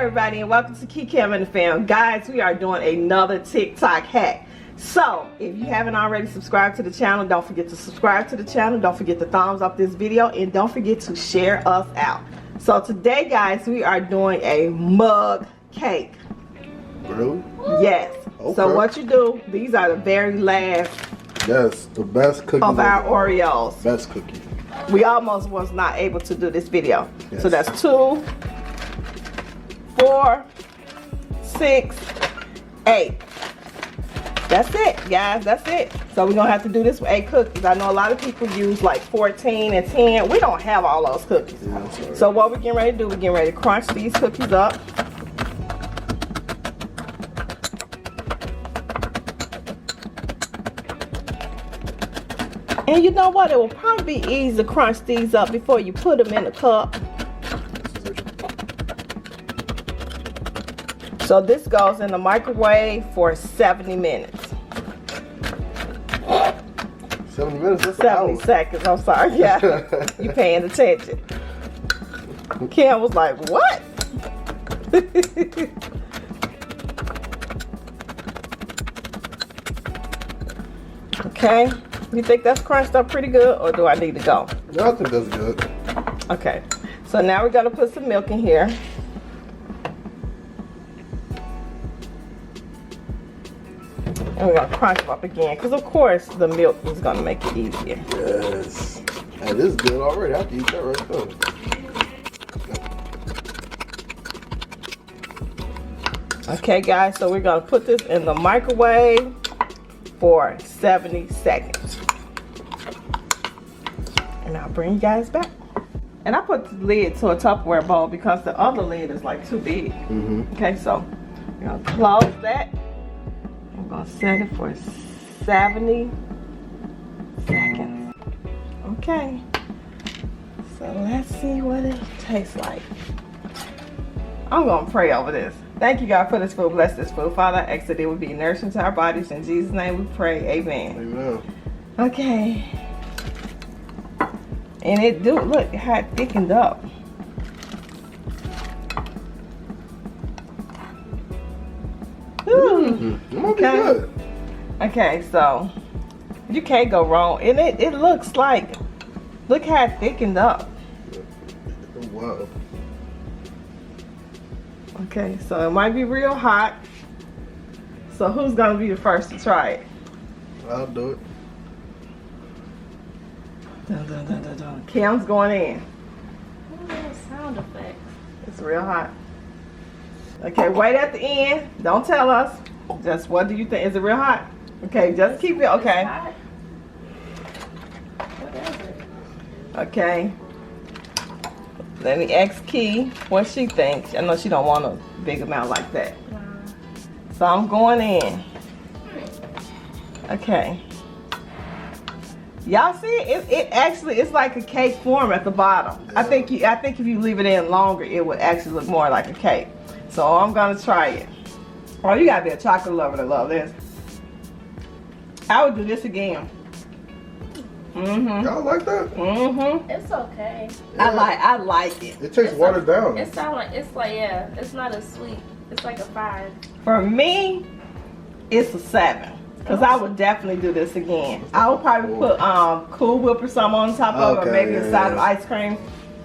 everybody, and welcome to KEE'S. Guys, we are doing another TikTok hack. So if you haven't already subscribed to the channel, don't forget to subscribe to the channel. Don't forget to thumbs up this video, and don't forget to share us out. So today, guys, we are doing a mug cake. Really? Yes. Okay. So what you do, these are the very last the best cookie of our Oreos. Best cookie. We almost was not able to do this video. Yes. So that's 2, 4, 6, 8. That's it, guys. That's it. So we're gonna have to do this with 8 cookies. I know a lot of people use like 14 and 10. We don't have all those cookies. Yeah, so what we're getting ready to do, we're getting ready to crunch these cookies up. And you know what? It will probably be easy to crunch these up before you put them in a cup. So this goes in the microwave for 70 minutes. 70 minutes? That's 70 seconds, I'm sorry. Yeah, you paying attention. Kim was like, what? Okay, you think that's crunched up pretty good, or do I need to go? No, I think that's good. Okay, so now we're gonna put some milk in here. And we're gonna crunch them up again, because of course the milk is gonna make it easier. Yes. That is good already. I can eat that right there. Okay, guys, so we're gonna put this in the microwave for 70 seconds. And I'll bring you guys back. And I put the lid to a Tupperware bowl because the other lid is like too big. Okay, so we're gonna close that. I'm gonna set it for 70 seconds. Okay, so let's see what it tastes like. I'm gonna pray over this. Thank you, God, for this food. Bless this food. Father, I ask that it would be nourishing to our bodies. In Jesus' name we pray. Amen. Amen. Okay. And it do look how it thickened up. Okay. Okay, so you can't go wrong. And it looks like, look how it thickened up. Wow. Okay, so it might be real hot. So who's gonna be the first to try it? I'll do it. Dun, dun, dun, dun, dun. Kim's going in. Oh, sound effects. It's real hot. Okay, wait at the end. Don't tell us. Just what do you think? Is it real hot? Okay, just keep it. Okay. What is it? Okay. Let me ask Key what she thinks. I know she don't want a big amount like that. So I'm going in. Okay. Y'all see it actually it's like a cake form at the bottom. Yeah. I think if you leave it in longer, it would actually look more like a cake. So I'm gonna try it. Oh, you gotta be a chocolate lover to love this. I would do this again. Y'all like that? It's okay. Yeah. I like it. It tastes watered down. It sounds like yeah. It's not as sweet. It's like a 5. For me, it's a 7. Cause I would definitely do this again. I would probably put Cool Whip or something on top of it, or maybe a side of ice cream.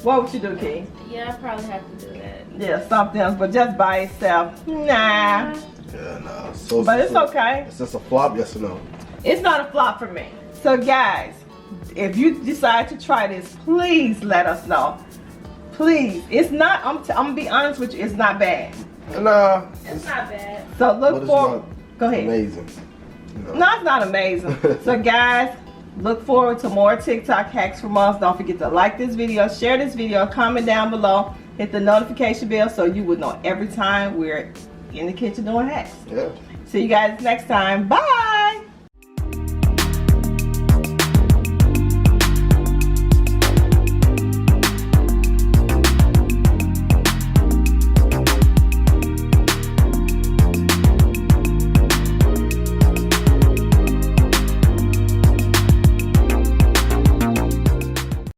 What would you do, Key? Yeah, I probably have to do that. Yeah, something else, but just by itself, nah. Yeah, no. But it's okay. It's just a flop, yes or no? It's not a flop for me. So guys, if you decide to try this, please let us know. Please. It's not, I'm gonna be honest with you, it's not bad. Nah. It's not bad. So look for, go ahead. Amazing. No, it's not amazing. So guys, look forward to more TikTok hacks from us. Don't forget to like this video, share this video, comment down below, hit the notification bell so you would know every time we're in the kitchen doing hacks. Yeah. See you guys next time. Bye.